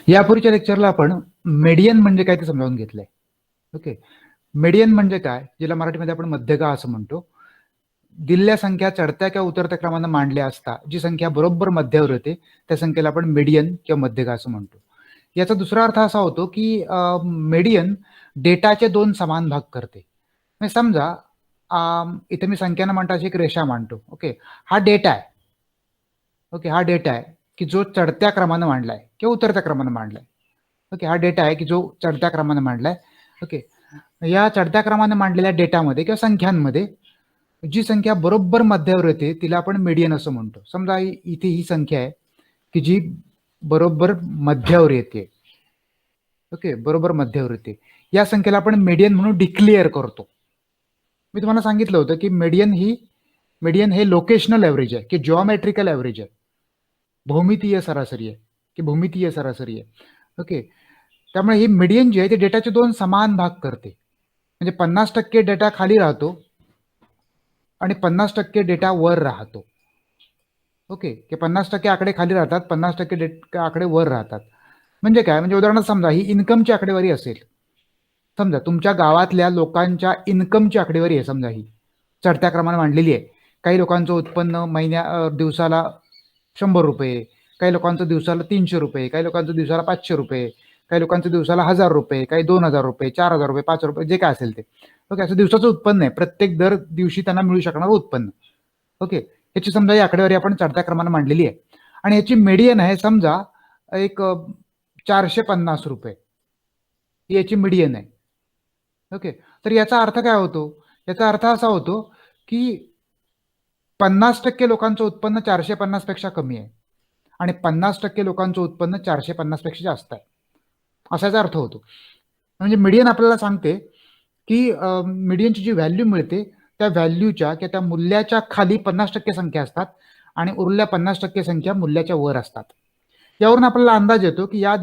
यापूर्वीच्या लेक्चरला आपण मेडियन म्हणजे काय ते समजावून घेतलंय. ओके, मेडियन म्हणजे काय, ज्याला मराठीमध्ये आपण मध्यगा असं म्हणतो. दिलेल्या संख्या चढत्या किंवा उतरत्या क्रमानं मांडल्या असता जी संख्या बरोबर मध्यावर येते त्या संख्येला आपण मेडियन किंवा मध्यगा असं म्हणतो. याचा दुसरा अर्थ असा होतो की मेडियन डेटाचे दोन समान भाग करते. म्हणजे समजा इथे मी संख्यानं म्हणता अशी एक रेषा मांडतो. ओके, हा डेटा आहे. ओके, हा डेटा आहे की जो चढत्या क्रमानं मांडलाय किंवा उतरत्या क्रमानं मांडलाय. ओके, हा डेटा आहे की जो चढत्या क्रमानं मांडलाय. ओके, या चढत्या क्रमानं मांडलेल्या डेटामध्ये किंवा संख्यांमध्ये जी संख्या बरोबर मध्यावर येते तिला आपण मीडियन असं म्हणतो. समजा इथे ही संख्या आहे की जी बरोबर मध्यावर येते. ओके, बरोबर मध्यावर येते. या संख्येला आपण मीडियन म्हणून डिक्लेअर करतो. मी तुम्हाला सांगितलं होतं की मीडियन हे लोकेशनल ॲव्हरेज आहे की जिओमेट्रिकल ॲव्हरेज आहे, भौमितीय सरासरी आहे की भूमितीय सरासरी आहे. ओके, त्यामुळे ही मीडियन जी आहे ती डेटाचे दोन समान भाग करते. म्हणजे 50% डेटा खाली राहतो आणि 50% डेटा वर राहतो. ओके, की 50% आकडे खाली राहतात, 50% आकडे वर राहतात. म्हणजे काय, म्हणजे उदाहरणार्थ समजा ही इन्कमची आकडेवारी असेल. समजा तुमच्या गावातल्या लोकांच्या इन्कमची आकडेवारी आहे. समजा ही चढत्या क्रमाने मांडलेली आहे. काही लोकांचं उत्पन्न दिवसाला 100 रुपये, काही लोकांचं दिवसाला 300 रुपये, काही लोकांचं दिवसाला 500 रुपये, काही लोकांचं दिवसाला 1000 रुपये, काही 2000 रुपये, 4000 रुपये, 5 रुपये, जे काय असेल ते. ओके, असं दिवसाचं उत्पन्न आहे, प्रत्येक दर दिवशी त्यांना मिळू शकणारं उत्पन्न. ओके, याची समजा ही आकडेवारी आपण चढत्या क्रमाने मांडलेली आहे आणि याची मीडियन आहे समजा एक 450 रुपये, याची मीडियन आहे. ओके, तर याचा अर्थ काय होतो, याचा अर्थ असा होतो की 50% लोकांचं उत्पन्न 450 पेक्षा कमी आहे आणि 50% लोकांचं उत्पन्न 450 पेक्षा जास्त आहे, असा याचा अर्थ होतो. म्हणजे मीडियन आपल्याला सांगते की मीडियनची जी व्हॅल्यू मिळते त्या व्हॅल्यूच्या किंवा त्या मूल्याच्या खाली 50% संख्या असतात आणि उरलेल्या 50% संख्या मूल्याच्या वर असतात. यावरून आपल्याला अंदाज येतो की या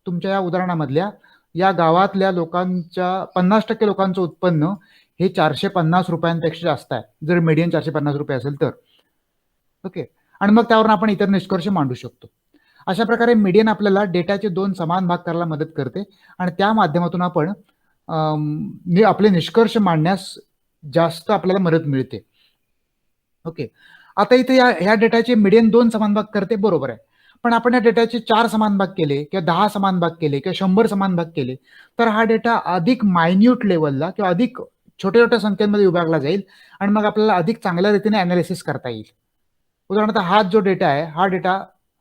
तुमच्या या उदाहरणामधल्या या गावातल्या लोकांच्या 50% लोकांचं उत्पन्न हे 450 रुपयांपेक्षा जास्त आहे, जर मीडियन 450 रुपये असेल तर. ओके, आणि मग त्यावरून आपण इतर निष्कर्ष मांडू शकतो. अशा प्रकारे मीडियन आपल्याला डेटाचे दोन समान भाग करायला मदत करते आणि त्या माध्यमातून आपण आपले निष्कर्ष मांडण्यास जास्त आपल्याला मदत मिळते. ओके, आता इथे ह्या डेटाचे मीडियन दोन समान भाग करते, बरोबर आहे. पण आपण या डेटाचे 4 समान भाग केले किंवा 10 समान भाग केले किंवा 100 समान भाग केले तर हा डेटा अधिक मायन्यूट लेवलला किंवा अधिक छोट्या छोट्या संख्यांमध्ये विभागला जाईल आणि मग आपल्याला अधिक चांगल्या रीतीने अनालिसिस करता येईल. उदाहरणार्थ हाच जो डेटा आहे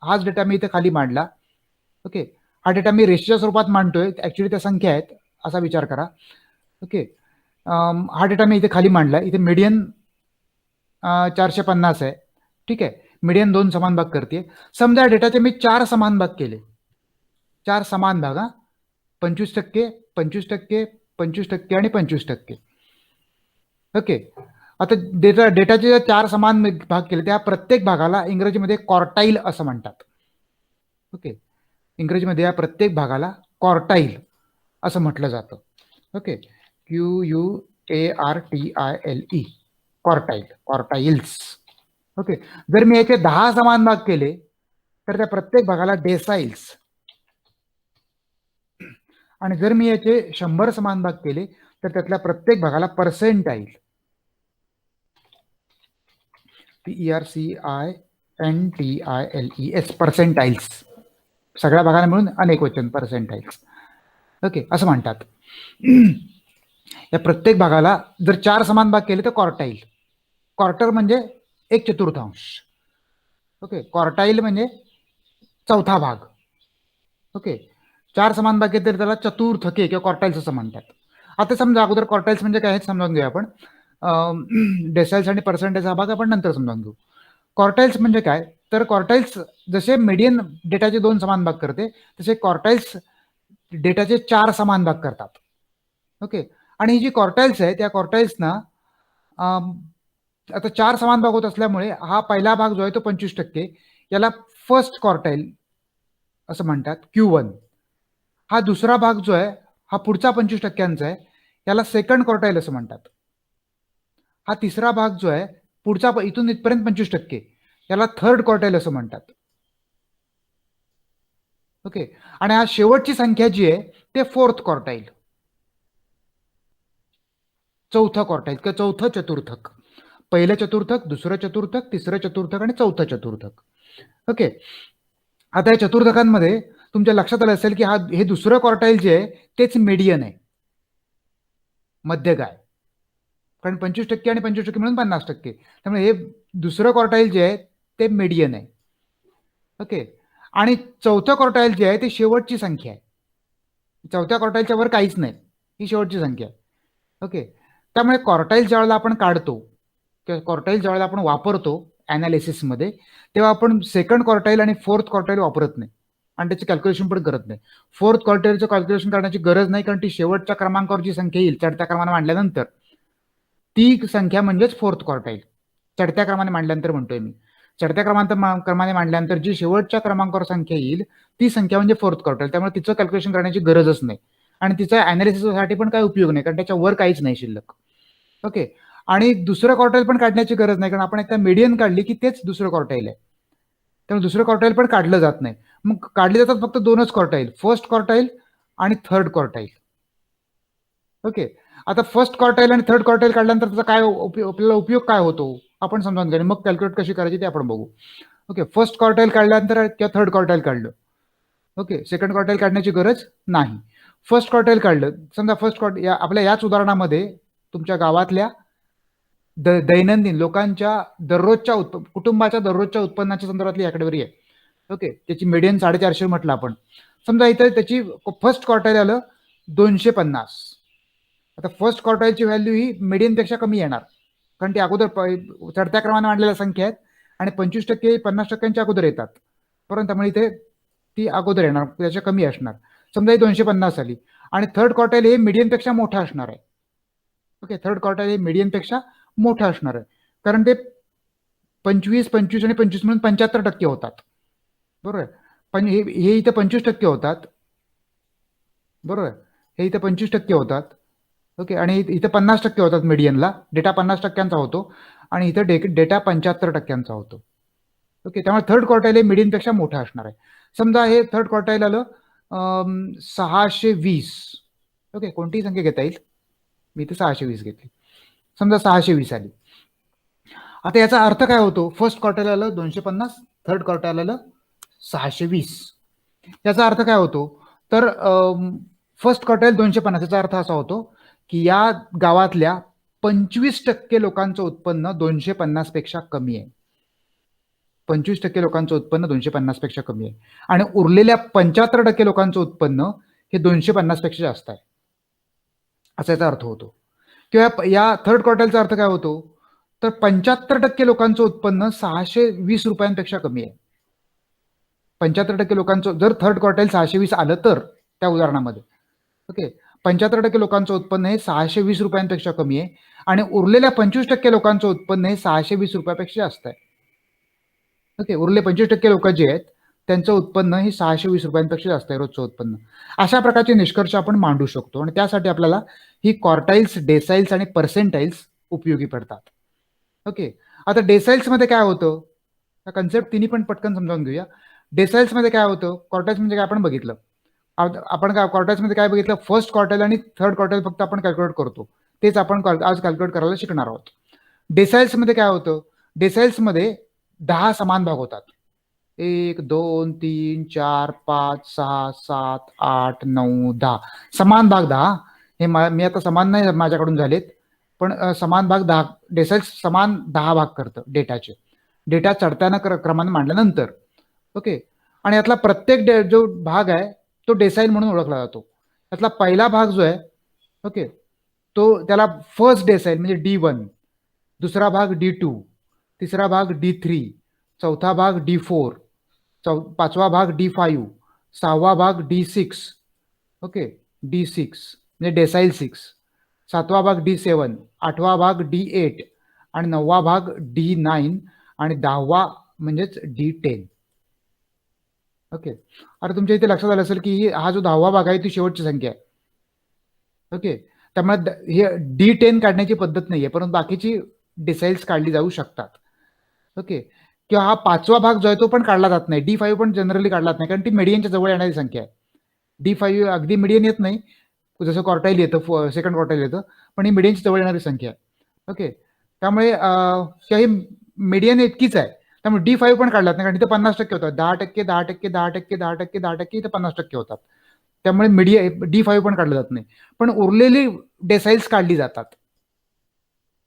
हाच डेटा मी इथे खाली मांडला. ओके, हा डेटा मी रेषेच्या स्वरूपात मांडतोय, ऍक्च्युली त्या संख्या आहेत असा विचार करा. ओके, हा डेटा मी इथे खाली मांडला. इथे मीडियन 450 आहे. ठीक आहे, मीडियन दोन समान भाग करते. समजा डेटाचे मी 4 समान भाग केले, 4 समान भाग, 25%, 25%, 25% आणि 25%. ओके, आता डेटाचे 4 समान भाग केले त्या प्रत्येक भागाला इंग्रजीमध्ये क्वार्टाईल असं म्हणतात. ओके, इंग्रजीमध्ये या प्रत्येक भागाला क्वार्टाईल असं म्हटलं जातं. Okay, QUARTILE, quartiles. ओके, जर मी याचे 10 समान भाग केले तर त्या प्रत्येक भागाला डेसाइल्स आणि जर मी याचे 100 समान भाग केले तर त्यातल्या प्रत्येक भागाला पर्सेंटाईल, PERCINTILES, पर्सेंटाईल्स. सगळ्या भागाला मिळून अनेक वचन पर्सेंटाईल्स. ओके, असं म्हणतात. या प्रत्येक भागाला जर 4 समान भाग केले तर क्वार्टाईल. क्वार्टर म्हणजे 1/4. ओके, क्वार्टाईल म्हणजे चौथा भाग. ओके, 4 समान भाग घेतले त्याला चतुर्थके किंवा क्वार्टाईल्स असं म्हणतात. आता समजा अगोदर क्वार्टाईल्स म्हणजे काय हे समजावून घेऊया आपण. डेसाइल्स आणि पर्सेंटेज हा भाग आपण नंतर समजावून घेऊ. क्वार्टाईल्स म्हणजे काय, तर क्वार्टाईल्स जसे मीडियन डेटाचे 2 समान भाग करते तसे क्वार्टाईल्स डेटाचे 4 समान भाग करतात. ओके, आणि ही जी क्वार्टाईल्स आहे त्या क्वार्टाईल्सना आता 4 समान भाग होत असल्यामुळे हा पहिला भाग जो आहे तो 25%, याला फर्स्ट क्वार्टाईल असं म्हणतात, Q1. हा दुसरा भाग जो आहे हा पुढचा 25%चा आहे, याला सेकंड क्वार्टाईल असं म्हणतात. हा तिसरा भाग जो आहे पुढचा इथून इथपर्यंत 25%, याला थर्ड क्वार्टाईल असं म्हणतात. ओके. आणि हा शेवटची संख्या जी आहे ते फोर्थ क्वार्टाईल, चौथं क्वार्टाईल किंवा चौथं चतुर्थक. पहिलं चतुर्थक, दुसरं चतुर्थक, तिसरं चतुर्थक आणि चौथं चतुर्थक. ओके. आता या चतुर्थकांमध्ये तुमच्या लक्षात आलं असेल की हे दुसरं क्वार्टाईल जे आहे तेच मीडियन आहे, मध्यक आहे. कारण 25% आणि 25% मिळून 50%. त्यामुळे हे दुसरं क्वार्टाईल जे आहे ते मीडियन आहे. ओके. आणि चौथं क्वार्टाईल जे आहे ते शेवटची संख्या आहे. चौथ्या क्वार्टाईलच्या वर काहीच नाही, ही शेवटची संख्या आहे. ओके. त्यामुळे क्वार्टाईल ज्यावेळेला आपण काढतो किंवा क्वार्टाईल ज्यावेळेला आपण वापरतो ॲनालिसिसमध्ये, तेव्हा आपण सेकंड क्वार्टाईल आणि फोर्थ क्वार्टाईल वापरत नाही आणि त्याची कॅल्क्युलेशन पण करत नाही. फोर्थ क्वार्टाईलचं कॅल्क्युलेशन करण्याची गरज नाही, कारण ती शेवटच्या क्रमांकावर जी संख्या येईल चढत्या क्रमाने मांडल्यानंतर ती संख्या म्हणजेच फोर्थ क्वार्टाईल. चढत्या क्रमाने मांडल्यानंतर म्हणतोय मी. चढत्या क्रमाने मांडल्यानंतर जी शेवटच्या क्रमांकावर संख्या येईल ती संख्या म्हणजे फोर्थ क्वार्टाईल. त्यामुळे तिचं कॅल्क्युलेशन करण्याची गरजच नाही आणि तिचा ॲनालिसिससाठी पण काही उपयोग नाही, कारण त्याच्या वर काहीच नाही शिल्लक. ओके. आणि दुसरं क्वार्टाईल पण काढण्याची गरज नाही, कारण आपण एकदा मीडियन काढली की तेच दुसरं क्वार्टाईल आहे. त्यामुळे दुसरं क्वार्टाईल पण काढलं जात नाही. मग काढले जातात फक्त दोनच क्वार्टाईल, फर्स्ट क्वार्टाईल आणि थर्ड क्वार्टाईल. ओके. आता फर्स्ट क्वार्टाईल आणि थर्ड क्वार्टाईल काढल्यानंतर त्याचा काय आपल्याला उपयोग काय होतो आपण समजावून घ्या, मग कॅल्क्युलेट कशी करायची ते आपण बघू. ओके. फर्स्ट क्वार्टाईल काढल्यानंतर किंवा थर्ड क्वार्टाईल काढलं, ओके, सेकंड क्वार्टाईल काढण्याची गरज नाही. फर्स्ट क्वार्टाईल काढलं, समजा फर्स्ट क्वार्टाईल आपल्या याच उदाहरणामध्ये तुमच्या गावातल्या दैनंदिन लोकांच्या दररोजच्या कुटुंबाच्या दररोजच्या उत्पन्नाच्या संदर्भातली आकडेवारी आहे. ओके. त्याची मीडियन 450 म्हटलं आपण. समजा इथे त्याची फर्स्ट क्वार्टाईल आलं 250. आता फर्स्ट क्वार्टाईलची व्हॅल्यू ही मीडियनपेक्षा कमी येणार, कारण ती अगोदर चढत्या क्रमाने मांडलेल्या संख्या आहेत आणि 25% 50%च्या अगोदर येतात, परंतु त्यामुळे इथे ती अगोदर येणार, त्याच्या कमी असणार. समजा ही 250 आली आणि थर्ड क्वार्टाईल हे मीडियनपेक्षा मोठा असणार आहे. ओके. थर्ड क्वार्टाईल हे मीडियनपेक्षा मोठा असणार आहे, कारण ते 25, 25 आणि 25 म्हणून 75% होतात. बरोबर. पण हे इथे 25% होतात. बरोबर. हे इथे 25% होतात. ओके. आणि इथे 50% होतात मीडियनला. डेटा 50%चा होतो आणि इथे डेटा 75%चा होतो. ओके. त्यामुळे थर्ड क्वार्टाईल हे मीडियनपेक्षा मोठा असणार आहे. समजा हे थर्ड क्वार्टाईल आलं 620. ओके. कोणतीही संख्या घेता येईल, मी इथे 620 घेतली. समजा 620 आली. आता याचा अर्थ काय होतो, फर्स्ट क्वार्टाईल आलं 250, थर्ड क्वार्टाईल आलं 620. याचा अर्थ काय होतो, तर फर्स्ट क्वार्टाईल 250, याचा अर्थ असा होतो की या गावातल्या 25% लोकांचं उत्पन्न 250 पेक्षा कमी आहे. 25% लोकांचं उत्पन्न 250 पेक्षा कमी आहे आणि उरलेल्या 75% लोकांचं उत्पन्न हे 250 पेक्षा जास्त आहे, असा याचा अर्थ होतो. किंवा या थर्ड क्वार्टाईलचा अर्थ काय होतो, तर 75% लोकांचं उत्पन्न 620 रुपयांपेक्षा कमी आहे. 75% लोकांचं जर थर्ड क्वार्टाईल 620 आलं तर त्या उदाहरणामध्ये, ओके, 75% लोकांचं उत्पन्न हे 620 रुपयांपेक्षा कमी आहे आणि उरलेल्या 25% लोकांचं उत्पन्न हे 620 रुपयापेक्षा जास्त आहे. ओके. उरले 25% लोक जे आहेत त्यांचं उत्पन्न हे 620 रुपयांपेक्षा जास्त आहे रोजचं उत्पन्न. अशा प्रकारचे निष्कर्ष आपण मांडू शकतो आणि त्यासाठी आपल्याला ही क्वार्टाईल्स, डेसाइल्स आणि पर्सेंटाईल्स उपयोगी पडतात. ओके. आता डेसाइल्स मध्ये काय होतं, कन्सेप्ट तिन्ही पण पटकन समजावून घेऊया. डेसाइल्स मध्ये काय होतं, क्वार्टाईल्स म्हणजे काय आपण बघितलं. आपण काय क्वार्टाईल्स मध्ये काय बघितलं, फर्स्ट क्वार्टाईल आणि थर्ड क्वार्टाईल फक्त आपण कॅल्क्युलेट करतो, तेच आपण आज कॅल्क्युलेट करायला शिकणार आहोत. डेसाइल्स मध्ये काय होतं, डेसाइल्स मध्ये 10 समान भाग होतात. 1 2 3 4 5 6 7 8 9 10 समान भाग 10. हे मी आता समान नाही माझ्याकडून झालेत, पण समान भाग 10 डेसाइल्स समान 10 भाग करतं डेटाचे, डेटा चढत्यानं क्रमाने मांडल्यानंतर. ओके. आणि यातला प्रत्येक जो भाग आहे तो डेसाइल म्हणून ओळखला जातो. यातला पहिला भाग जो आहे, ओके, तो त्याला फर्स्ट डेसाइल म्हणजे D1, दुसरा भाग D2, तिसरा भाग D3, चौथा भाग D4, पाचवा भाग D5, सहावा भाग D6, ओके, D6 म्हणजे डेसाइल 6, सातवा भाग D7, आठवा भाग D8 आणि नववा भाग D9 आणि 10वा म्हणजेच D10. ओके. आता तुमच्या इथे लक्षात आलं असेल की हा जो 10वा भाग आहे ती शेवटची संख्या आहे. ओके. त्यामुळे हे D10 काढण्याची पद्धत नाहीये, परंतु बाकीची डिसाइल्स काढली जाऊ शकतात. ओके. किंवा हा 5वा भाग जो आहे तो पण काढला जात नाही. D5 पण जनरली काढला जात नाही, कारण ती मीडियनच्या जवळ येणारी संख्या आहे. D5 अगदी मीडियन येत नाही, जसं क्वार्टाईल येतं, सेकंड क्वार्टाईल येतं, पण ही मीडियनच्या जवळ येणारी संख्या आहे. ओके, त्यामुळे ही मीडियन इतकीच आहे, त्यामुळे D5 पण काढला जात नाही, कारण इथे 50% होतात. 10%, 10%, 10%, 10%, 10%, इथे 50% होतात. त्यामुळे D5 पण काढलं जात नाही, पण उरलेली डेसाइल्स काढली जातात.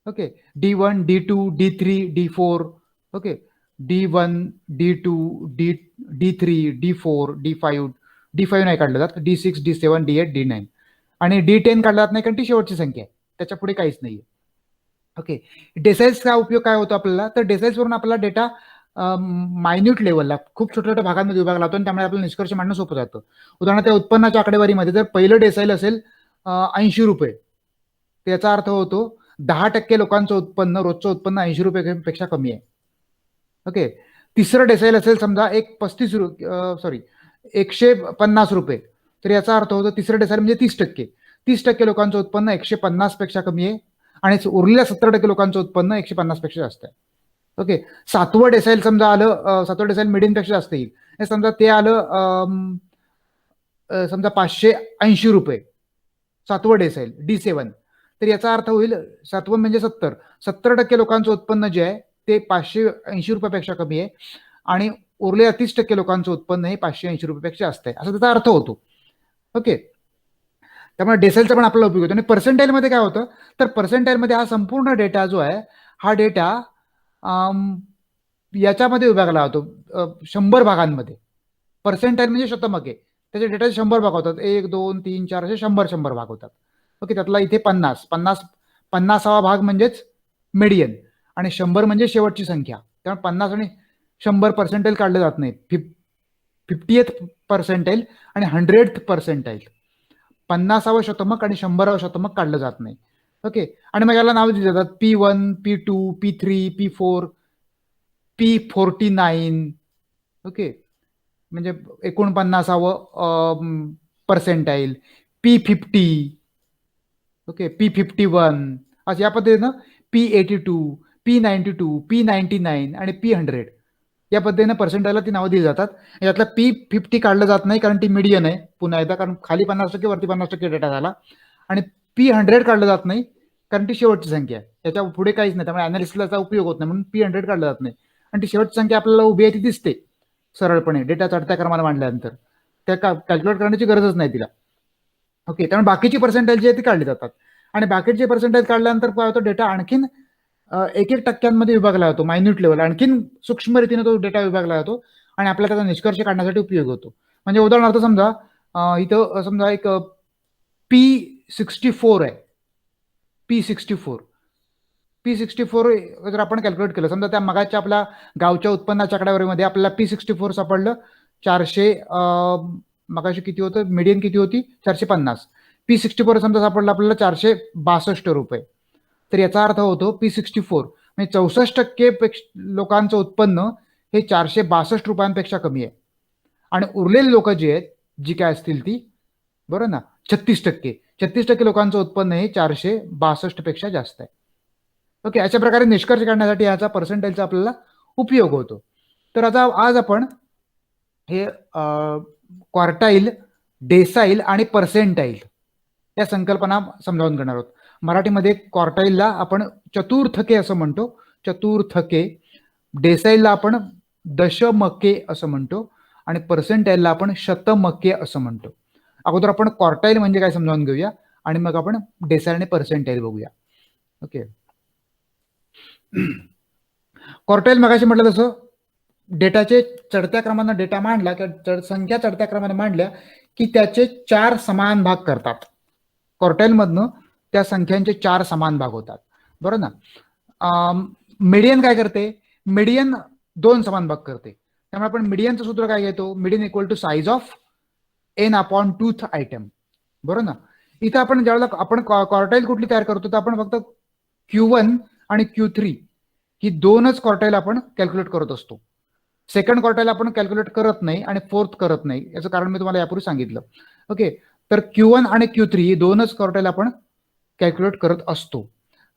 Okay, D1, D2, D3, D4, okay, D1, D2, D3, D4, D5 नाही काढलं जात, D6, D7, D8, D9 आणि D10 काढला जात नाही, कारण ती शेवटची संख्या आहे, त्याच्या पुढे काहीच नाहीये. ओके, डेसाइल्सचा उपयोग काय होतो आपल्याला, तर डेसाइल्स वरून आपला डेटा मायन्यूट लेवलला खूप छोट्या छोट्या भागांमध्ये विभागला जातो आणि त्यामुळे आपल्याला निष्कर्ष मांडणं सोपं जातं. उदाहरणार्थ उत्पन्नाच्या आकडेवारीमध्ये जर पहिलं डेसाईल असेल 80 रुपये, त्याचा अर्थ होतो 10% लोकांचं उत्पन्न, रोजचं उत्पन्न 80 रुपयापेक्षा कमी आहे. ओके, तिसरं डेसाईल असेल समजा 150 रुपये, तर याचा अर्थ होतो तिसरं डेसाईल म्हणजे 30%. 30% लोकांचं उत्पन्न 150 पेक्षा कमी आहे आणि उरलेल्या 70% लोकांचं उत्पन्न 150 पेक्षा जास्त आहे. ओके, 7वं डेसाईल समजा आलं, 7वं डेसाईल मीडियन पेक्षा जास्त येईल, हे समजा ते आलं समजा 580 रुपये, 7वं डेसाईल D7, तर याचा अर्थ होईल 7वं म्हणजे 70% लोकांचं उत्पन्न जे आहे ते 580 रुपयापेक्षा कमी आहे आणि उरलेल्या 30% लोकांचं उत्पन्न हे 580 रुपयापेक्षा जास्त आहे, असा त्याचा अर्थ होतो. ओके, त्यामुळे डेसाईलचा पण आपल्याला उपयोग होतो. आणि पर्सेंटाईलमध्ये काय होतं, तर पर्सेंटाईलमध्ये हा संपूर्ण डेटा जो आहे, हा डेटा याच्यामध्ये विभागला जातो 100 भागांमध्ये. पर्सेंटाईल म्हणजे शतमक आहे, त्याचे डेटाचे 100 भाग होतात, 1, 2, 3, 4 असे 100 भाग होतात. ओके, त्यातला इथे 50वा भाग म्हणजेच मीडियन आणि 100 म्हणजे शेवटची संख्या, त्यामुळे 50 आणि 100 पर्सेंटाईल काढले जात नाही. 50th पर्सेंटाईल आणि 100th पर्सेंटाईल, 50वा शतमक आणि 100वा शतमक काढलं जात नाही. ओके, आणि मग याला नाव दिली जातात P1, P2, P3, P4, P49. Okay, म्हणजे 49वा पर्सेंटाईल, P50, ओके, P51, असं या पद्धतीनं P82, P92, P99 आणि P100 या पद्धतीने पर्सेंटाईलला ती नावं दिली जातात. यातलं P50 काढलं जात नाही, कारण ती मीडियन आहे, पुन्हा एकदा, कारण खाली 50% वरती 50% डेटा झाला. आणि P100 काढलं जात नाही, कारण ती शेवटची संख्या आहे, त्याच्या पुढे काहीच नाही, त्यामुळे अनालिसिसला उपयोग होत नाही, म्हणून P100 काढलं जात नाही. आणि ती शेवटची संख्या आपल्याला उभी आहे ती दिसते सरळपणे डेटा चढत्या क्रमाने मांडल्यानंतर, त्या कॅल्क्युलेट करण्याची गरजच नाही तिला. ओके, त्यामुळे बाकीची पर्सेंटाईल जी आहे ती काढली जातात आणि बाकीचे पर्सेंटाईल काढल्यानंतर काय होतं, डेटा आणखीन 1-1% विभागला जातो, मायन्यूट लेवल, आणखीन सूक्ष्म रीतीने तो डेटा विभागला जातो आणि आपल्याला त्याचा निष्कर्ष काढण्यासाठी उपयोग होतो. म्हणजे उदाहरणार्थ समजा इथं समजा एक P64 आहे, P64 जर आपण कॅल्क्युलेट केलं, समजा त्या मगाच्या आपल्या गावच्या उत्पन्नाच्या आकडेवारीमध्ये आपल्याला P64 सापडलं 400, मगाशी किती होतं, मीडियन किती होती 450, P64 समजा सापडलं आपल्याला 462 रुपये, तर याचा अर्थ होतो P64 म्हणजे 64% लोकांचं उत्पन्न हे 462 रुपयांपेक्षा कमी आहे आणि उरलेली लोक जी आहेत, जी काय असतील ती, बरोबर ना, 36% लोकांचं उत्पन्न हे 462 पेक्षा जास्त आहे. ओके, अशा प्रकारे निष्कर्ष काढण्यासाठी याचा पर्सेंटाईलचा आपल्याला उपयोग होतो. तर आता आज आपण हे क्वार्टाईल, डेसाईल आणि पर्सेंटाईल या संकल्पना समजावून घेणार आहोत. मराठीमध्ये क्वार्टाईलला आपण चतुर्थके असं म्हणतो, चतुर्थके, डेसाईलला आपण दशमके असं म्हणतो आणि पर्सेंटाईलला आपण शतमके असं म्हणतो. अगोदर आपण क्वार्टाईल म्हणजे काय समजावून घेऊया आणि मग आपण डेसाईल आणि पर्सेंटाईल बघूया. ओके, क्वार्टाईल मगाशी म्हटलं तसं डेटाचे चढत्या क्रमाने डेटा मांडला किंवा संख्या चढत्या क्रमाने मांडल्या की त्याचे 4 समान भाग करतात. क्वार्टाईल मधनं त्या संख्यांचे 4 समान भाग होतात, बरोबर ना. मीडियन काय करते, मीडियन 2 समान भाग करते, त्यामुळे आपण मीडियनचं सूत्र काय घेतो, median equal to size of n/2th item, बरोबर ना. इथं आपण ज्यावेळेला आपण क्वार्टाईल कुठली तयार करतो, तर आपण फक्त Q1 आणि Q3 ही 2च क्वार्टाईल आपण कॅल्क्युलेट करत असतो. सेकंड क्वार्टाईल आपण कॅल्क्युलेट करत नाही आणि फोर्थ करत नाही, याचं कारण मी तुम्हाला यापूर्वी सांगितलं. ओके, तर Q1 आणि Q3 ही 2च क्वार्टाईल आपण कॅल्क्युलेट करत असतो.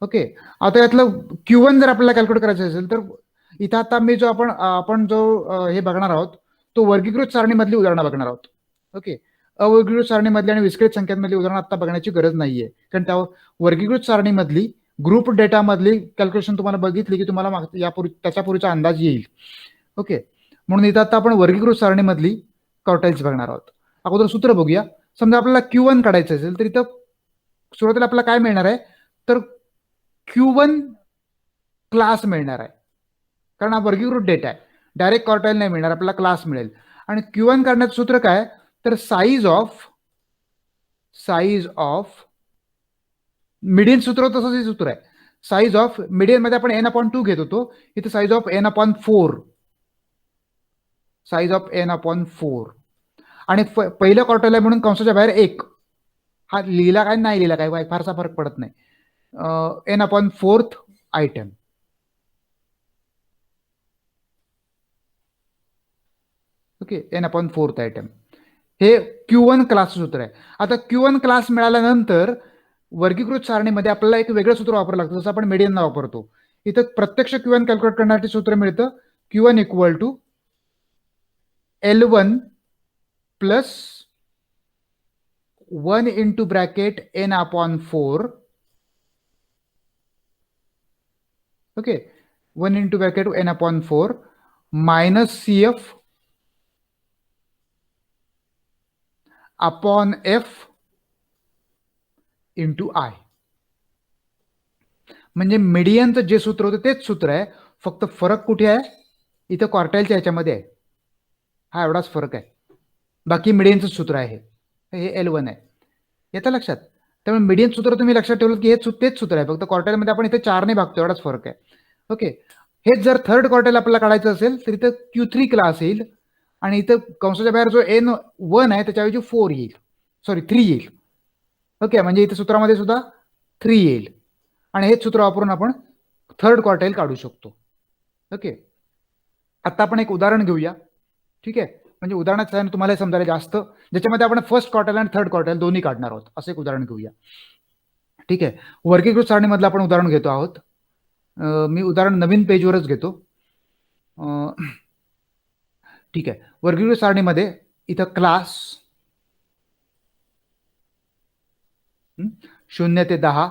ओके, आता यातलं Q1 जर आपल्याला कॅल्क्युलेट करायचं असेल तर इथं आता मी जो आपण जो हे बघणार आहोत तो वर्गीकृत सारणीमधली उदाहरणं बघणार आहोत. ओके. अवर्गीकृत सारणीमधली आणि विस्कळीत संख्यांमधली उदाहरणं आता बघण्याची गरज नाहीये, कारण त्या वर्गीकृत सारणीमधली ग्रुप डेटा मधली कॅल्क्युलेशन तुम्हाला बघितली की तुम्हाला यापूर्वी त्याच्यापूर्वीचा अंदाज येईल. ओके. म्हणून इथं आता आपण वर्गीकृत सारणीमधली क्वार्टाईल्स बघणार आहोत. अगोदर सूत्र बघूया. समजा आपल्याला Q1 काढायचं असेल तर इथं सुरुवातीला आपल्याला काय मिळणार आहे, तर Q1 क्लास मिळणार आहे, कारण हा वर्गीकृत डेटा आहे. डायरेक्ट क्वार्टाईल नाही मिळणार, आपल्याला क्लास मिळेल. आणि Q1 काढण्याचं सूत्र काय, तर साईज ऑफ मीडियन सूत्र तसंच हे सूत्र आहे. साईज ऑफ मीडियन मध्ये आपण n/2 घेत होतो, इथे size of n/4, size of n/4. आणि पहिलं क्वार्टाईल आहे म्हणून कंसाच्या बाहेर 1. हा लिहिला काय नाही लिहिला काय फारसा फरक पडत नाही. n/4 item. Okay. n/4 item हे Q1 क्लास सूत्र आहे. आता Q1 क्लास मिळाल्यानंतर वर्गीकृत सारणीमध्ये आपल्याला एक वेगळं सूत्र वापरावं लागतं, जसं आपण मीडियनला वापरतो. इथं प्रत्यक्ष Q1 कॅल्क्युलेट करण्यासाठी सूत्र मिळतं Q1 = L1 plus 1 into bracket n/4. Okay. 1 into bracket n/4 minus CF upon F into I. म्हणजे मीडियनचं जे सूत्र होतं तेच सूत्र आहे, फक्त फरक कुठे आहे, इथं क्वार्टाईलच्या ह्याच्यामध्ये आहे. हा एवढाच फरक आहे. बाकी मीडियनचं सूत्र आहे, हे L1 आहे. येतं लक्षात? त्यामुळे मीडियन सूत्र तुम्ही लक्षात ठेवलं की हे तेच सूत्र आहे, फक्त क्वार्टाईलमध्ये आपण इथे 4 ने भागतो, एवढाच फरक आहे. ओके. हेच जर थर्ड क्वार्टाईल आपल्याला काढायचं असेल तर इथं Q3 क्लास येईल आणि इथं कंसाच्या बाहेर जो N1 आहे त्याच्याऐवजी 4 येईल, सॉरी 3 येईल. ओके. म्हणजे इथे सूत्रामध्ये सुद्धा 3 येईल आणि हेच सूत्र वापरून आपण थर्ड क्वार्टाईल काढू शकतो. ओके. आता आपण एक उदाहरण घेऊया. ठीक आहे. म्हणजे उदाहरणात तुम्हाला समजायला जास्त, ज्याच्यामध्ये आपण फर्स्ट क्वार्टाईल आणि थर्ड क्वार्टाईल दोन्ही काढणार आहोत, असं एक उदाहरण घेऊया. ठीक आहे. वर्गीकृत सारणीमधलं आपण उदाहरण घेतो आहोत. मी उदाहरण नवीन पेजवरच घेतो. ठीक आहे. वर्गीकृत सारणीमध्ये इथं क्लास 0 ते 10.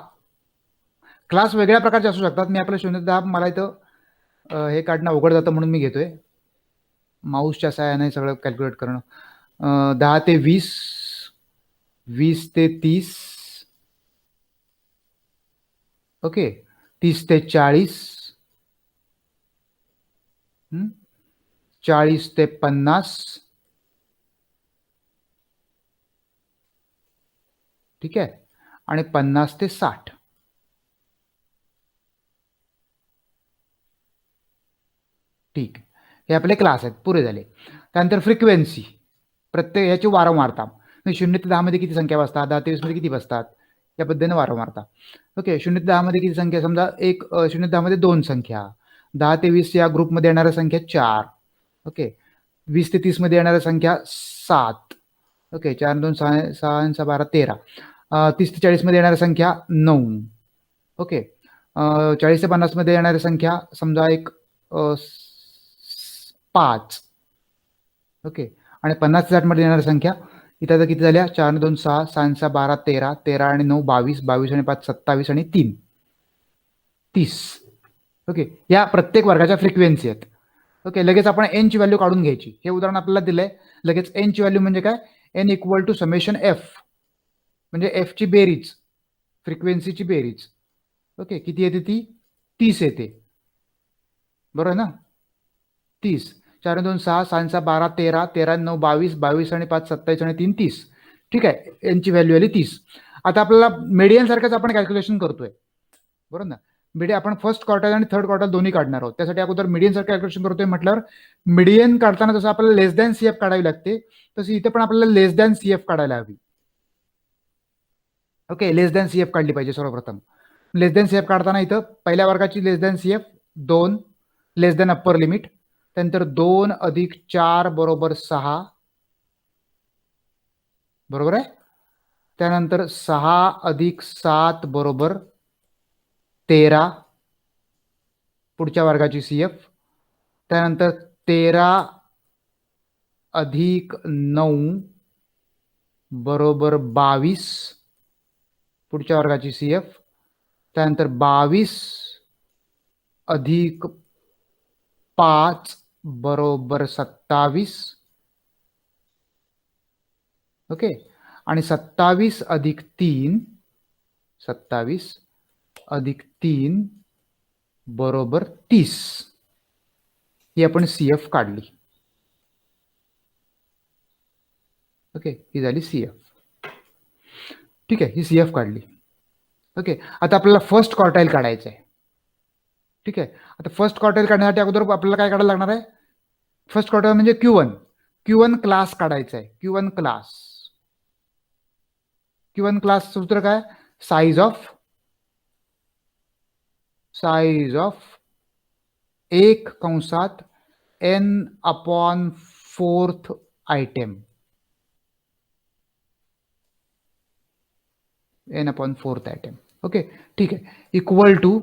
क्लास वेगळ्या प्रकारचे असू शकतात. मी आपलं 0 ते 10, मला इथं हे काढणं अवघड जातं म्हणून मी घेतोय. माऊसच्या सहाय्याने सगळं कॅल्क्युलेट करणं. 10 ते 20, 20 ते 30, ओके, 30 ते 40, 40 ते 50, ठीक आहे, आणि 50 ते 60. ठीक. हे आपले क्लास आहेत, पुरे झाले. त्यानंतर फ्रिक्वेन्सी, प्रत्येक याची वारंवारता. 0 ते 10 मध्ये किती संख्या बसतात, 10 ते 20 मध्ये किती बसतात, या पद्धतीने वारंवारता. ओके. 0 ते 10 मध्ये किती संख्या, समजा 0 ते 10 मध्ये 2 संख्या, 10 ते 20 या ग्रुपमध्ये येणाऱ्या संख्या 4. ओके. 20 ते 30 मध्ये येणाऱ्या संख्या 7. ओके. 4 2 6 6 12 13. 30 ते 40 मध्ये येणाऱ्या संख्या 9. ओके. 40 ते 50 मध्ये येणाऱ्या संख्या समजा एक 5. ओके. आणि 50 ते 60 मध्ये येणाऱ्या संख्या इथं आता किती झाल्या, 4 2 6 6 6 12 13, 13 आणि 9 22, 22 आणि 5 27 आणि 3 30. ओके. या प्रत्येक वर्गाच्या फ्रिक्वेन्सी आहेत. ओके. लगेच आपण n ची व्हॅल्यू काढून घ्यायची. हे उदाहरण आपल्याला दिलंय. लगेच n ची व्हॅल्यू म्हणजे काय, n = समेशन f, म्हणजे f ची बेरीज, फ्रिक्वेन्सीची बेरीज. ओके. किती येते ती, 30 येते, बरोबर ना. 30. 4 2 6 6 6 12 13, 13 9 22, 22 आणि 5 27 आणि 3 30. ठीक आहे. यांची व्हॅल्यू आली 30. आता आपल्याला मीडियन सारखंच आपण कॅल्क्युलेशन करतोय, बरोबर ना. मीडियन आपण फर्स्ट क्वार्टाईल आणि थर्ड क्वार्टाईल दोन्ही काढणार आहोत. त्यासाठी अगोदर मीडियन सारखं कॅल्क्युलेशन करतोय म्हटल्यावर मीडियन काढताना जसं आपल्याला लेस दॅन CF काढावी लागते, तशी इथे पण आपल्याला लेस दॅन CF काढायला हवी. ओके. लेस दॅन CF काढली पाहिजे सर्वप्रथम. लेस दॅन CF काढताना इथं पहिल्या वर्गाची लेस दॅन CF 2, लेस दॅन अप्पर लिमिट, त्यानंतर 2 अधिक 4 बरोबर 6, बरोबर आहे. त्यानंतर 6 अधिक 7 बरोबर 13, पुढच्या वर्गाची CF, त्यानंतर 13 अधिक 9 बरोबर 22 पुढच्या वर्गाची CF. त्यानंतर 22 अधिक 5 बरोबर 27. ओके. आणि 27 अधिक 3 बरोबर 30. ही आपण CF काढली. ओके, ही झाली CF. ठीक आहे, ही CF काढली. ओके, आता आपल्याला फर्स्ट क्वार्टाईल काढायचं आहे. ठीक आहे, आता फर्स्ट क्वार्टाईल काढण्यासाठी अगोदर आपल्याला काय काढायला लागणार आहे? फर्स्ट क्वार्टाईल म्हणजे Q1 क्लास काढायचा आहे. Q1 क्लास सूत्र काय? साइज ऑफ 1 कंसात n/4 item. n/4 item. Okay, ठीक आहे. इक्वल टू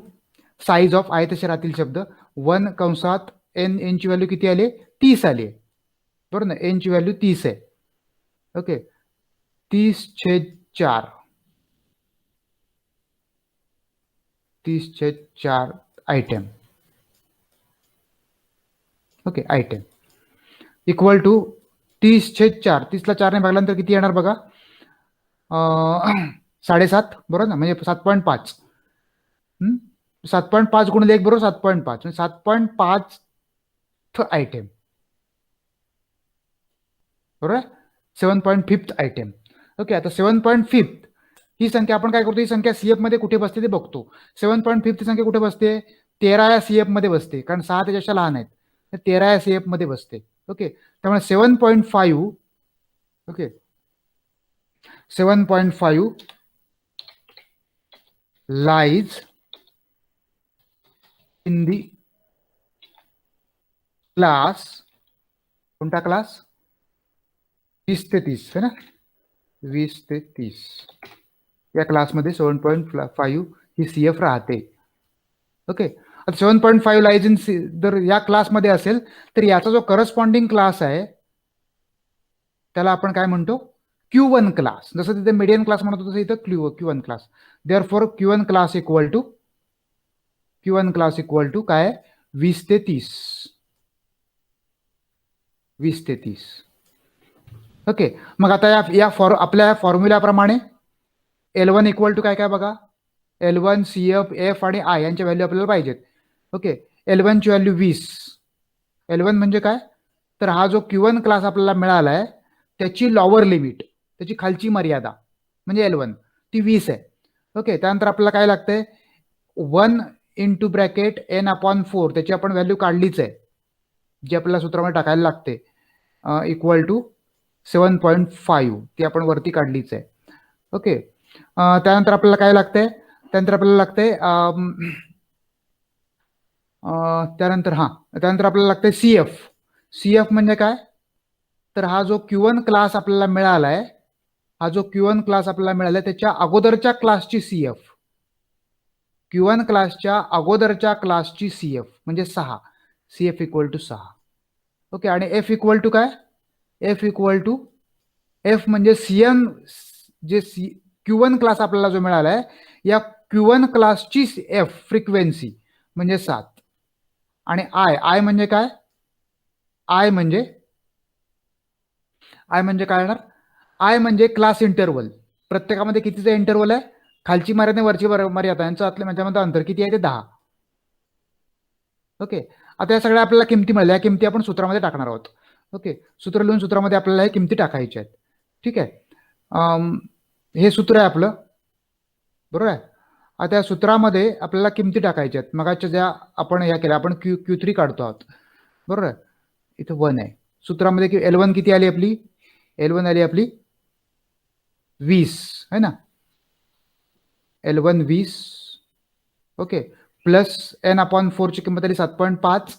साइज ऑफ आहे तसे राहतील शब्द. 1 कंसात n ची व्हॅल्यू किती आली? 30 आली. बरोबर ना? n ची व्हॅल्यू 30 आहे. Okay, 30/4 item. Okay, item equal to 30/4. 30 ला 4 ने भागल्यानंतर किती येणार बघा? 7.5. बरोबर ना? म्हणजे 7.5. 7.5 गुणिले 1 बरोबर 7.5. 7.5 आयटम. बरोबर, 7.5 आयटम. ओके, आता 7.5 ही संख्या आपण काय करतो? ही संख्या CF मध्ये कुठे बसते ते बघतो. 7.5 ही संख्या कुठे बसते? 13 या CF मध्ये बसते, कारण 6 त्याच्यापेक्षा लहान आहेत. 13 या CF मध्ये बसते. ओके, त्यामुळे 7.5. Okay, 7.5 lies in the class. कोणता क्लास? 20 ते 30 है ना? 20 ते 30 या क्लासमध्ये 7.5 ही CF राहते. ओके, आता 7.5 लाइज इन जर या क्लासमध्ये असेल तर याचा जो करस्पॉन्डिंग क्लास आहे त्याला आपण काय म्हणतो? Q1 class. जसं तिथे मीडियन क्लास म्हणतो तसं इथं Q1 class. Therefore Q1 class equal to काय? 20 ते 30. 20 ते 30. ओके, मग आता आपल्या फॉर्म्युल्याप्रमाणे L1 इक्वल टू काय काय बघा? L1 CF F आणि I यांच्या व्हॅल्यू आपल्याला पाहिजेत. ओके, L1 ची व्हॅल्यू 20. L1 म्हणजे काय? तर हा जो Q1 क्लास आपल्याला मिळाला आहे त्याची लॉवर लिमिट, त्याची खालची मर्यादा म्हणजे L1 ती 20 आहे. ओके, त्यानंतर आपल्याला काय लागतंय? 1 इंटू ब्रॅकेट n/4 त्याची आपण व्हॅल्यू काढलीच आहे, जी आपल्याला सूत्रामध्ये टाकायला लागते. इक्वल टू 7.5 ती आपण वरती काढलीच आहे. ओके, त्यानंतर आपल्याला काय लागतंय? त्यानंतर आपल्याला लागतंय CF म्हणजे काय? तर हा जो Q1 क्लास आपल्याला मिळालाय, त्याच्या अगोदरच्या क्लासची CF. Q1 क्लासच्या अगोदरच्या क्लासची CF म्हणजे 6. CF equal to 6. ओके, आणि F इक्वल टू काय? F म्हणजे CN जे Q1 क्लास आपल्याला जो मिळालाय या Q1 क्लासची F फ्रिक्वेन्सी म्हणजे 7. आणि I म्हणजे काय? I म्हणजे काय येणार? I म्हणजे क्लास इंटरवल. प्रत्येकामध्ये कितीचा इंटरवल आहे? खालची मर्यादा वरची मर्यादा यांच्यामध्ये अंतर किती आहे? ते 10. ओके, आता या सगळ्या आपल्याला किमती मिळाल्या. या किमती आपण सूत्रामध्ये टाकणार आहोत. ओके, सूत्र लिहून सूत्रामध्ये आपल्याला हे किमती टाकायच्या आहेत. ठीक आहे, हे सूत्र आहे आपलं. बरोबर आहे. आता या सूत्रामध्ये आपल्याला किमती टाकायच्या आहेत. मगाच्या ज्या आपण ह्या केल्या, आपण Q3 काढतो आहोत. बरोबर आहे, इथं 1 आहे. सूत्रामध्ये L1 किती आली आपली? L1 आली आपली 20 है ना? L1 20. ओके, प्लस n/4 ची किंमत आली 7.5.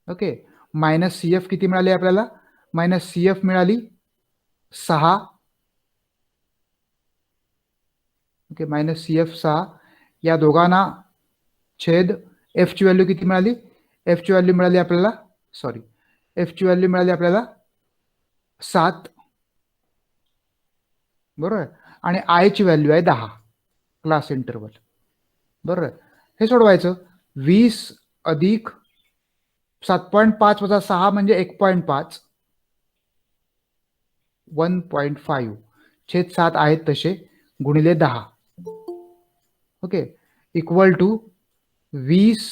ओके, मायनस CF किती मिळाली आपल्याला? मायनस CF मिळाली 6. Okay, minus CF 6. या दोघांना छेद F ची व्हॅल्यू किती मिळाली? एफ ची व्हॅल्यू मिळाली आपल्याला, सॉरी, एफ ची व्हॅल्यू मिळाली आपल्याला 7, बरोबर आहे. आणि आय ची व्हॅल्यू आहे 10 क्लास इंटरवल, बरोबर आहे. हे सोडवायचं. 20 अधिक 7.5 वजा 6 म्हणजे 1.5, 1.5 छेद 7 आहेत तसे गुणिले 10, ओके, इक्वल टू 20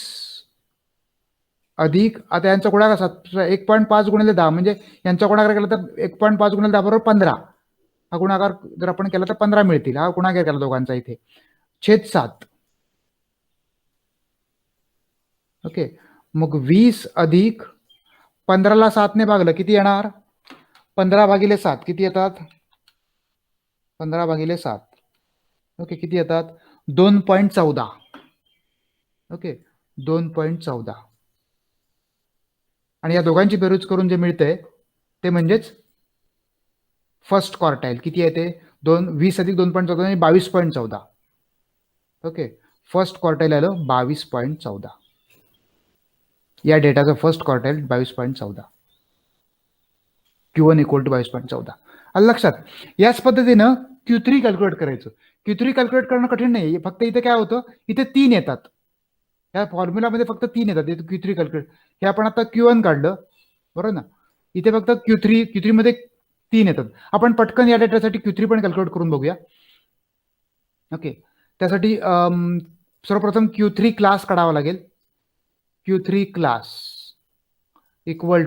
अधिक, आता यांचा गुणाकार 1.5 गुणिले 10 म्हणजे यांचा गुणाकार केला तर 1.5 गुणिले 10 बरोबर 15. हा गुणाकार जर आपण केला तर 15 मिळतील. हा गुणाकार केला दोघांचा इथे, छेद 7, ओके. मग 20 अधिक 15ला 7 ने भागलं किती येणार? 15 भागिले 7 किती येतात? 15 भागिले 7, ओके, किती येतात? 2.14, ओके, 2.14. आणि या दोघांची बेरीज करून जे मिळतंय ते म्हणजेच फर्स्ट क्वार्टाईल. किती आहे ते? 20 अधिक 2.14 म्हणजे 22.14, ओके. फर्स्ट क्वार्टाईल आलं 22.14. या डेटाचं first quartile 22.14, Q1 equal to 22.14. आलं लक्षात? याच पद्धतीनं Q3 कॅल्क्युलेट करायचं. Q3 कॅल्क्युलेट करणं कठीण नाही, फक्त इथे काय होतं, इथे 3 येतात. या फॉर्म्युलामध्ये फक्त 3 येतात. इथे Q3 कॅल्क्युलेट, हे आपण आता Q1 काढलं, बरोबर ना. इथे फक्त Q3 मध्ये 3 येतात. आपण पटकन या डेटासाठी Q3 पण कॅल्क्युलेट करून बघूया, ओके. त्यासाठी सर्वप्रथम Q3 क्लास काढावा लागेल. Q3 class equal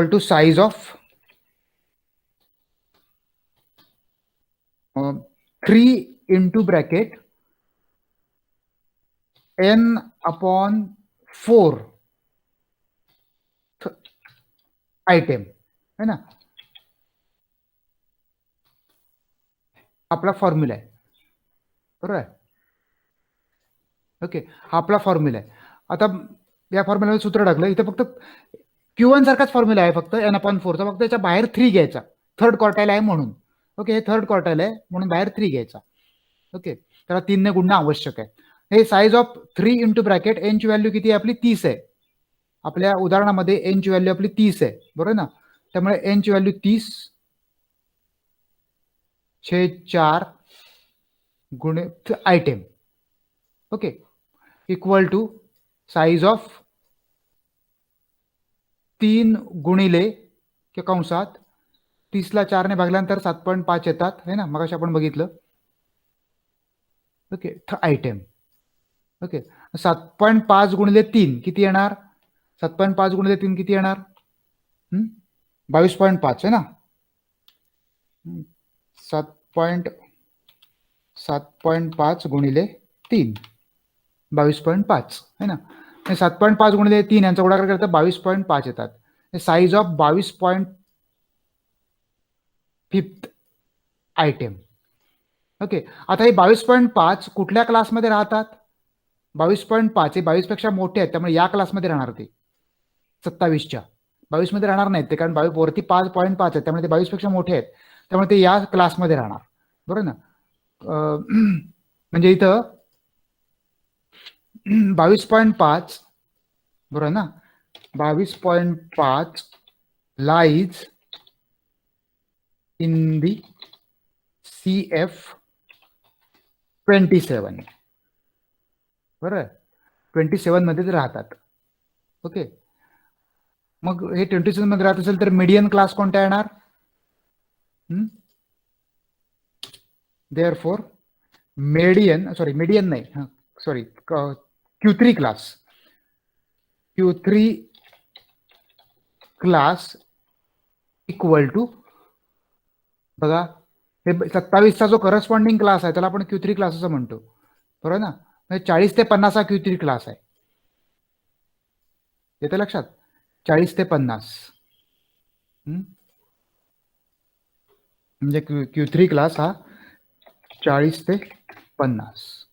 to size of 3 into bracket n/4 item है ना. आपला फॉर्म्युला आहे, बरोबर आहे, ओके. हा आपला फॉर्म्युला आहे. आता या फॉर्म्युलामध्ये सूत्र टाकलं, इथे फक्त Q1 सारखाच फॉर्म्युला आहे, फक्त n/4चा, फक्त याच्या बाहेर 3 घ्यायचा, थर्ड क्वार्टाईल आहे म्हणून, ओके. हे थर्ड क्वार्टाईल आहे म्हणून बाहेर 3 घ्यायचा, ओके. त्याला 3 ने गुणणं आवश्यक आहे. हे size of 3 into bracket n ची व्हॅल्यू किती आहे आपली? 30 आहे. आपल्या उदाहरणामध्ये n ची व्हॅल्यू आपली 30 आहे, बरोबर ना. त्यामुळे n ची व्हॅल्यू 30/4 गुणिले item, okay, equal to size of 3 गुणिले कंसात 30ला 4 ने भागल्यानंतर 7.5 येतात, है ना, मगाशी आपण बघितलं, ओके. Item, okay. 7.5 गुणिले 3 किती येणार? 7.5 गुणिले 3 किती येणार? 22.5 आहे ना. 7.5 गुणिले 3 22.5 है ना. 7.5 गुणिले 3 यांचा गुणाकार करता 22.5 येतात. Size of 22.5 item, okay. आता हे 22.5 कुठल्या क्लासमध्ये राहतात? 22.5 हे 22 पेक्षा मोठे आहेत, त्यामुळे या क्लासमध्ये राहणार ते. 27च्या 22 मध्ये राहणार नाहीत ते, कारण 22 वरती 5.5 आहेत, त्यामुळे ते 22 पेक्षा मोठे आहेत, त्यामुळे ते या क्लासमध्ये राहणार, बरोबर ना. म्हणजे इथं 22.5, बरोबर ना. 22.5 लाईज इन दी CF27, बरोबर, 27 मध्येच राहतात, ओके. मग हे 27 मध्ये राहत असेल तर मीडियन क्लास कोणता येणार? देअरफॉर मीडियन नाही, sorry, Q3 class equal to, बघा, हे 27चा जो करस्पॉन्डिंग क्लास आहे त्याला आपण Q3 क्लास असं म्हणतो, बरोबर ना. 40 ते 50 हा Q3 क्लास आहे, येते लक्षात? 40 ते 50 म्हणजे Q3 क्लास हा 40 ते 50,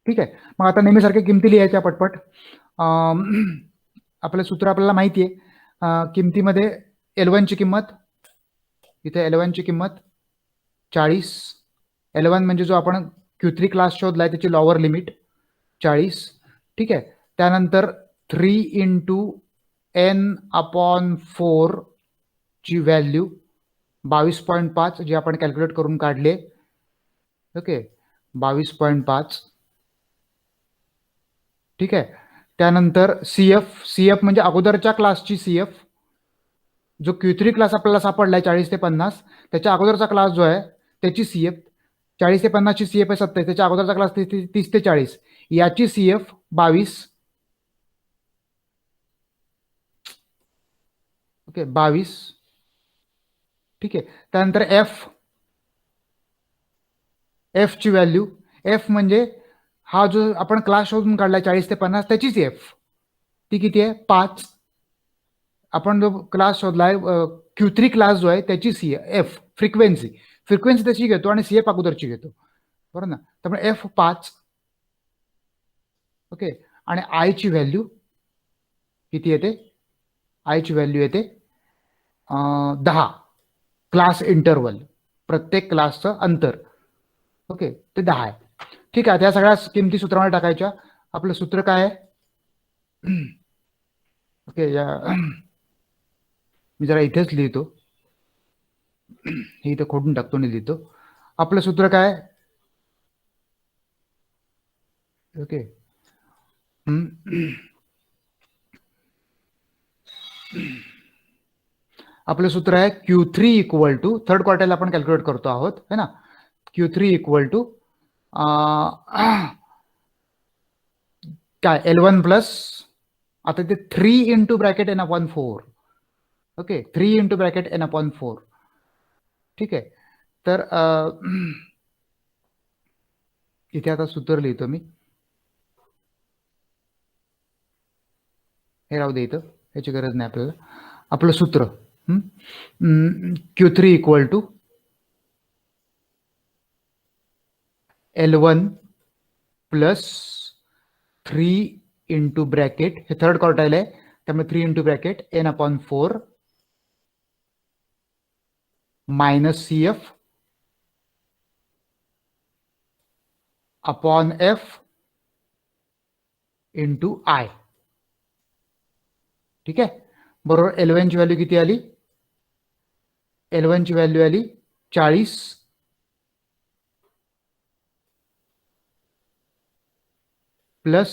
ठीक आहे. मग आता नेहमीसारख्या किमती लिहायच्या पटपट. आपलं सूत्र आपल्याला माहिती आहे. किमतीमध्ये L1 ची किंमत, इथे L1 ची किंमत 40, L1 म्हणजे जो आपण Q3 क्लास शोधलाय, त्याची लॉवर लिमिट 40. ठीक आहे. त्यानंतर 3 इंटू n/4 ची व्हॅल्यू 22.5 जी आपण कॅल्क्युलेट करून काढले. ओके, 22.5. ठीक आहे. त्यानंतर सीएफ म्हणजे अगोदरच्या क्लासची सीएफ, जो Q3 क्लास आपल्याला सापडलाय 40 ते 50, त्याच्या अगोदरचा क्लास जो आहे त्याची सीएफ 40 ते 50 ची सीएफ आहे 27, त्याच्या अगोदरचा क्लास 30 ते 40, याची सीएफ 22. ओके, 22. ठीक आहे. त्यानंतर एफ ची व्हॅल्यू, एफ म्हणजे हा जो आपण क्लास शोधून काढला 40 ते 50, त्याचीच एफ, ती किती आहे? 5. आपण जो क्लास शोधलाय Q3 क्लास जो आहे त्याची एफ फ्रिक्वेन्सी त्याची घेतो आणि सीएफ अगोदरची घेतो, बरोबर ना. त्यामुळे एफ 5. ओके. आणि आय ची व्हॅल्यू किती येते? आय ची व्हॅल्यू येते 10. क्लास इंटरवल, प्रत्येक क्लासचं अंतर. ओके, ते 10 आहे. ठीक आहे. त्या सगळ्या किमती सूत्रामध्ये टाकायच्या. आपलं सूत्र काय आहे? ओके, मी जरा इथेच लिहितो, हे इथं खोडून टाकतो आणि लिहितो. आपलं सूत्र काय? ओके, आपलं सूत्र आहे Q3 equal to, third quartile आपण कॅल्क्युलेट करतो आहोत है ना. Q3 इक्वल टू काय L1 प्लस, आता ते 3 into bracket n/4. Okay, 3 into bracket n/4. ठीक आहे. तर इथे आता सूत्र लिहितो मी, हे राहू दे इथं, याची गरज नाही आपल्याला. आपलं सूत्र Q3 equal to L1 plus 3 into bracket, हे थर्ड क्वार्टाईल आहे त्यामुळे 3 into bracket n/4 minus CF upon F into I. ठीक आहे. बरोबर. L1 ची व्हॅल्यू किती आली? L1 ची व्हॅल्यू आली 40 प्लस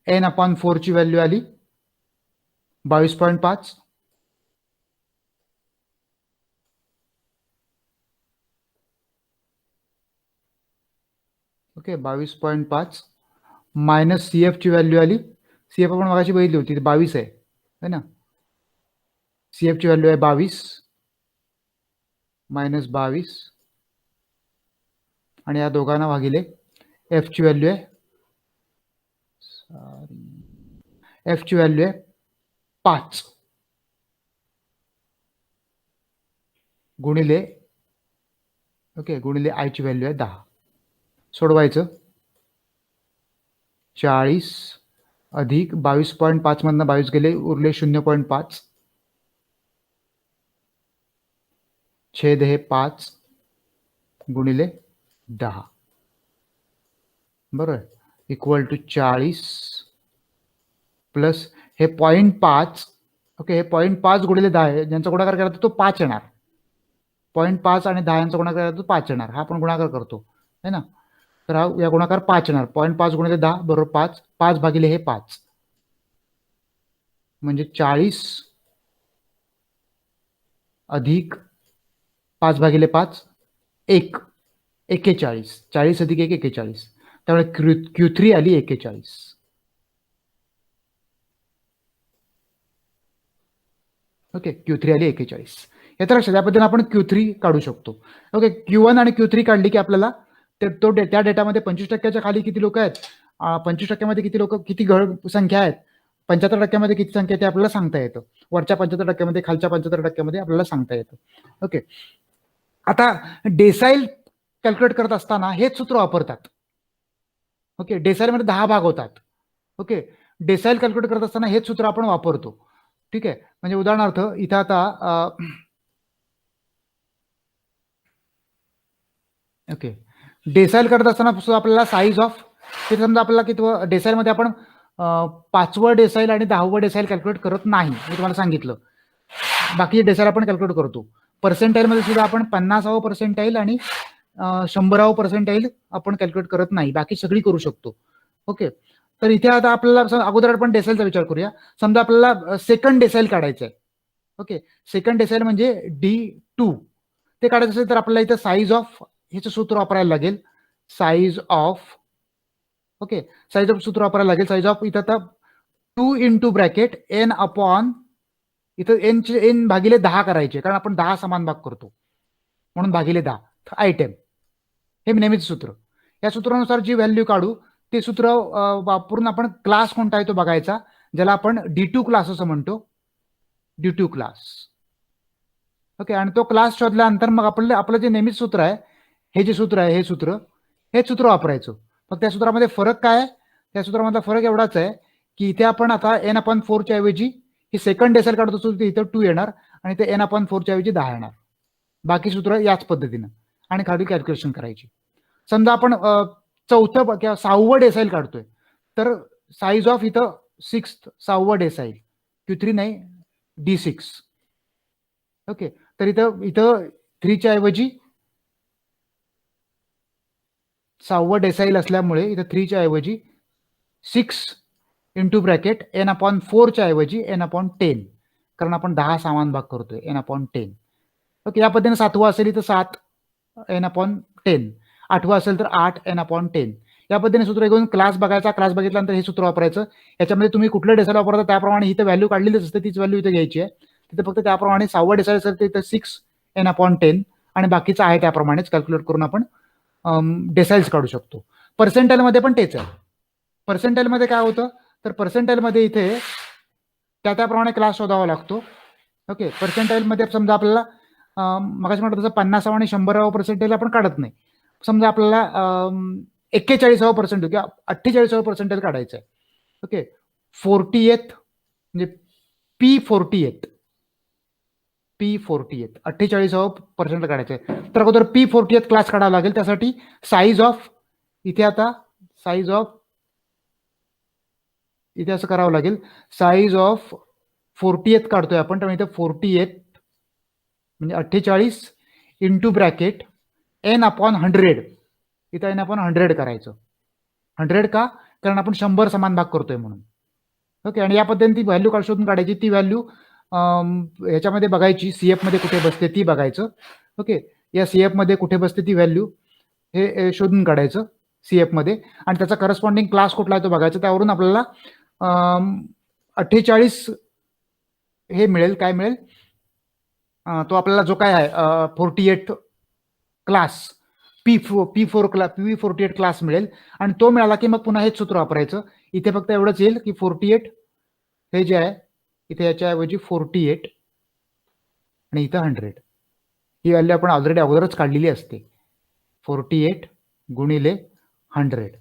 n/4 ची व्हॅल्यू आली 22.5. ओके, 22.5 मायनस CF ची व्हॅल्यू आली, CF आपण मागाशी बघितली होती 22 आहे ना. CF ची व्हॅल्यू आहे 22 मायनस 22 आणि या दोघांना भागिले F ची व्हॅल्यू आहे, F ची व्हॅल्यू आहे 5 गुणिले, ओके, गुणिले I ची व्हॅल्यू आहे 10. सोडवायचं. 40 अधिक 22.5 मधनं 22 गेले, उरले 0.5 छेद हे 5 गुणिले 10, बरोबर, इक्वल टू 40 प्लस हे 0.5. ओके, हे 0.5 गुणिले 10 आहे, ज्यांचा गुणाकार केला तो 5 येणार. 0.5 आणि 10 यांचा गुणाकार केला तो 5 येणार. हा आपण गुणाकार करतो है ना. तर हा या गुणाकार 5 येणार. 0.5 गुणिले 10 बरोबर 5. 5 भागिले हे 5 म्हणजे 40 अधिक 5 भागिले 5 1, 41. 40 अधिक 1 41. त्यामुळे Q3 आली 41. ओके, Q3 आली 41. याचा लक्षात, या पद्धतीने आपण Q3 काढू शकतो. ओके, Q1 आणि Q3 काढली की आपल्याला त्या डेटामध्ये 25% खाली किती लोक आहेत, 25% किती लोक, किती संख्या आहेत, 75% किती संख्या आहे ते आपल्याला सांगता येतं. वरच्या 75% खालच्या 75% आपल्याला सांगता येतं. ओके, आता डेसाईल कॅल्क्युलेट करत असताना हेच सूत्र वापरतात. ओके, डेसाईल मध्ये 10 भाग होतात. ओके, डेसाईल कॅल्क्युलेट करत असताना हेच सूत्र आपण वापरतो. ठीक आहे. म्हणजे उदाहरणार्थ इथं आता ओके, डेसाईल करत असताना सुद्धा आपल्याला साईज ऑफ, ते समजा आपल्याला किती डेसाईलमध्ये आपण 5वं डेसाईल आणि 10वं डेसाईल कॅल्क्युलेट करत नाही, मी तुम्हाला सांगितलं. बाकी डेसाईल आपण कॅल्क्युलेट करतो. पर्सेंटाईलमध्ये सुद्धा आपण 50वं पर्सेंटाईल आणि 100वं पर्सेंटाईल आपण कॅल्क्युलेट करत नाही, बाकी सगळी करू शकतो. ओके, तर इथे आता आपल्याला अगोदर आपण डेसाईलचा विचार करूया. समजा आपल्याला सेकंड डेसाईल काढायचं आहे. ओके, सेकंड डेसाईल म्हणजे D2 ते काढायचं असेल तर आपल्याला इथं साईज ऑफ ह्याचं सूत्र वापरायला लागेल. Size of, okay, size of सूत्र वापरायला लागेल. साईज ऑफ इथं आता 2 इंटू ब्रॅकेट n अपॉन, इथं n भागिले 10 करायचे, कारण आपण 10 समान भाग करतो म्हणून भागिले 10 आयटम, हे नेहमीच सूत्र. या सूत्रानुसार जी व्हॅल्यू काढू ते सूत्र वापरून आपण क्लास कोणता आहे तो बघायचा, ज्याला आपण D2 क्लास असं म्हणतो. D2 class. ओके, आणि तो क्लास शोधल्यानंतर मग आपलं जे नेहमीच सूत्र आहे, हे जे सूत्र आहे, हे सूत्र वापरायचं. फक्त त्या सूत्रामध्ये फरक काय आहे? त्या सूत्रामधला फरक एवढाच आहे की इथे आपण आता n/4 च्या ऐवजी ही सेकंड डेसाईल काढत असतो, इथं 2 येणार आणि ते n/4 च्या ऐवजी 10 येणार. बाकी सूत्र याच पद्धतीनं आणि खाली कॅल्क्युलेशन करायची. समजा आपण 4थं किंवा 6वं डेसाईल काढतोय, तर साईज ऑफ इथं 6वं डेसाईल, Q3 नाही D6. ओके, तर इथं 3 च्या ऐवजी 6वं डेसाईल असल्यामुळे इथं 3 च्या ऐवजी 6 इंटू ब्रॅकेट n/4 च्या ऐवजी n/10, कारण आपण 10 समान भाग करतोय, n/10. ओके, या पद्धतीने 7वं असेल इथं 7 n/10, 8वं असेल तर 8 n/10. या पद्धतीने सूत्र घेऊन क्लास बघायचा. क्लास बघितल्यानंतर हे सूत्र वापरायचं. याच्यामध्ये तुम्ही कुठलं डेसाईल वापरता त्याप्रमाणे इथं व्हॅल्यू काढलेलीच असते, तीच व्हॅल्यू इथे घ्यायची आहे. तिथे फक्त त्याप्रमाणे 6वं डेसाईल असेल तर इथं 6 n/10 आणि बाकीचं आहे त्याप्रमाणेच कॅल्क्युलेट करून आपण डेसाईल्स काढू शकतो. पर्सेंटाईलमध्ये पण तेच आहे. पर्सेंटाईलमध्ये काय होतं, तर पर्सेंटाईलमध्ये इथे त्याप्रमाणे क्लास शोधावा लागतो. ओके, पर्सेंटाईलमध्ये समजा आपल्याला मगाशी म्हटलं तसं 50वं आणि 100वं पर्सेंटाईल आपण काढत नाही. समजा आपल्याला 41वं पर्सेंटाईल किंवा 48वं पर्सेंटाईल काढायचं आहे. ओके, 40th म्हणजे P48, 48वं पर्सेंटाईल काढायचं आहे. तर अगोदर P48 क्लास काढावा लागेल. त्यासाठी साईज ऑफ, इथे आता साईज ऑफ इथे असं करावं लागेल, साईज ऑफ 40th काढतोय आपण, तर इथे 48 म्हणजे 48 इंटू ब्रॅकेट n/100, इथं n/100 करायचं. 100 का? कारण आपण 100 समान भाग करतोय म्हणून. ओके, आणि या पद्धतीने ती व्हॅल्यू शोधून काढायची. ती व्हॅल्यू ह्याच्यामध्ये बघायची, CF मध्ये कुठे बसते ती बघायचं. ओके, या CF मध्ये कुठे बसते ती व्हॅल्यू हे शोधून काढायचं CF मध्ये, आणि त्याचा करस्पॉन्डिंग क्लास कुठला आहे तो बघायचा. त्यावरून आपल्याला 48 हे मिळेल. काय मिळेल? तो आपल्याला जो काय आहे 48 क्लास P48 क्लास मिळेल. आणि तो मिळाला की मग पुन्हा हेच सूत्र वापरायचं. इथे फक्त एवढंच येईल की 48 हे जे आहे इथे याच्याऐवजी 48 आणि इथं 100, ही व्हॅल्यू आपण ऑलरेडी अगोदरच काढलेली असते. 48 गुणिले 100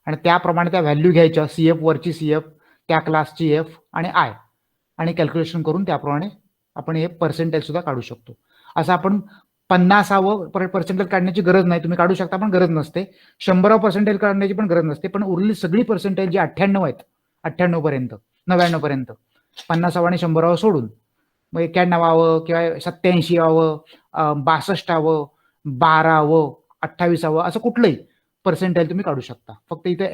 आणि त्याप्रमाणे त्या व्हॅल्यू घ्यायच्या, CF वरची CF, त्या क्लासची F आणि I, आणि कॅल्क्युलेशन करून त्याप्रमाणे आपण हे पर्सेंटेज सुद्धा काढू शकतो. असं आपण 50वं पर्सेंटेज काढण्याची गरज नाही, तुम्ही काढू शकता पण गरज नसते. 100वं पर्सेंटेज काढण्याची पण गरज नसते. पण उरलेली सगळी पर्सेंटेज जी 98 आहेत, 98 पर्यंत, 99 पर्यंत, 50वं आणि 100वं सोडून मग 91वं किंवा 87वं, 62वं, 12वं, 28वं असं कुठलंही पर्सेंटेज तुम्ही काढू शकता. फक्त इथे